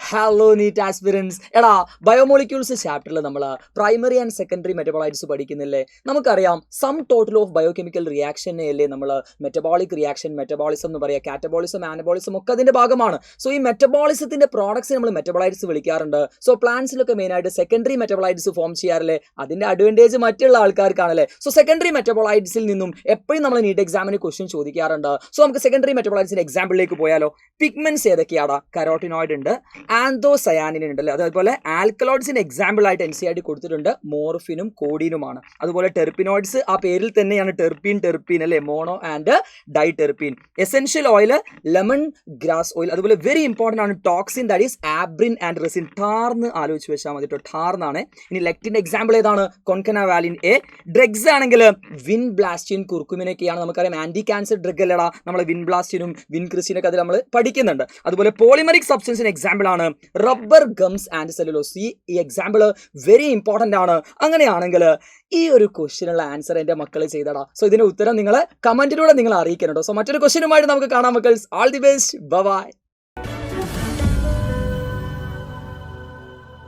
Hello NEET aspirants. എടാ, biomolecules ചാപ്റ്ററിൽ നമ്മൾ പ്രൈമറി ആൻഡ് സെക്കൻഡറി മെറ്റബോളൈറ്റ്സ് പഠിക്കുന്നില്ലേ? നമുക്കറിയാം സം ടോട്ടൽ ഓഫ് ബയോകെമിക്കൽ റിയാക്ഷനെ അല്ലേ നമ്മൾ മെറ്റബോളിക് റിയാക്ഷൻ, മെറ്റബോളിസം എന്ന് പറയുക. കാറ്റബോളിസം, ആനബോളിസം ഒക്കെ അതിന്റെ ഭാഗമാണ്. സോ ഈ മെറ്റബോളിസത്തിന്റെ പ്രോഡക്ട്സ് നമ്മൾ മെറ്റബോളൈറ്റ്സ് വിളിക്കാറുണ്ട്. സോ പ്ലാന്റ്സിലൊക്കെ മെയിനായിട്ട് സെക്കൻഡറി മെറ്റബോളൈറ്റ്സ് ഫോം ചെയ്യാറില്ലേ? അതിന്റെ അഡ്വാൻറ്റേജ് മറ്റുള്ള ആൾക്കാർക്കാണല്ലേ. സോ സെക്കൻഡറി മെറ്റബോളൈറ്റ്സിൽ നിന്നും എപ്പോഴും നമ്മൾ നീറ്റ് എക്സാമിന് ക്വസ്റ്റ്യൻ ചോദിക്കാറുണ്ട്. സോ നമുക്ക് സെക്കൻഡറി മെറ്റബോളൈറ്റ്സിന്റെ എക്സാമ്പിളിലേക്ക് പോയാലോ? പിഗ്മെന്റ്സ് ഏതൊക്കെയാണ്? കരോട്ടിനോയിഡ് ഉണ്ട്, ആന്തോസയാനിൻ ഉണ്ടല്ലോ, അതേപോലെ ആൽക്കലോയിഡ്സിന് എക്സാമ്പിൾ ആയിട്ട് NCERT കൊടുത്തിട്ടുണ്ട് മോർഫിനും കോഡീനുമാണ്. അതുപോലെ ടെർപ്പിനോയിഡ്സ് ആ പേരിൽ തന്നെയാണ്, ടെർപ്പീൻ അല്ലേ, mono and di terpene. Essential oil lemon grass oil. അതുപോലെ വെരി ഇമ്പോർട്ടൻ്റ് ആണ് toxin, that is abrin and ricin. ടാർന്ന് ആലോചിച്ച് വെച്ചാൽ മതി കേട്ടോ, ടാർന്നാണ്. ഇനി ലെക്റ്റിന്റെ എക്സാമ്പിൾ ഏതാണ്? Concanavalin A. ഡ്രഗ്സ് ആണെങ്കിൽ വിൻബ്ലാസ്റ്റിൻ, കുർക്കുമിനൊക്കെയാണ്. നമുക്കറിയാം ആന്റി ക്യാൻസർ ഡ്രഗ് അല്ലടാ, നമ്മളെ വിൻബ്ലാസ്റ്റിനും വിൻക്രിസിനൊക്കെ അതിൽ നമ്മൾ പഠിക്കുന്നുണ്ട്. അതുപോലെ പോളിമറിക് സബ്സ്റ്റൻസിന് എക്സാമ്പിൾ ആണ് റബ്ബർ, ഗംസ് ആൻഡ് സെല്ലുലോസ്. ഈ എക്സാമ്പിൾ വെരി ഇമ്പോർട്ടൻ്റ് ആണ്. അങ്ങനെയാണെങ്കിൽ ഈ ഒരു ക്വസ്റ്റിനുള്ള ആൻസർ എൻ്റെ മക്കൾ ചെയ്തടാ. സോ ഇതിന്റെ ഉത്തരം നിങ്ങൾ കമന്റിലൂടെ നിങ്ങൾ അറിയിക്കണം കേട്ടോ. സോ മറ്റൊരു ക്വസ്റ്റിനുമായിട്ട് നമുക്ക് കാണാം മക്കൾസ്. All the best, by.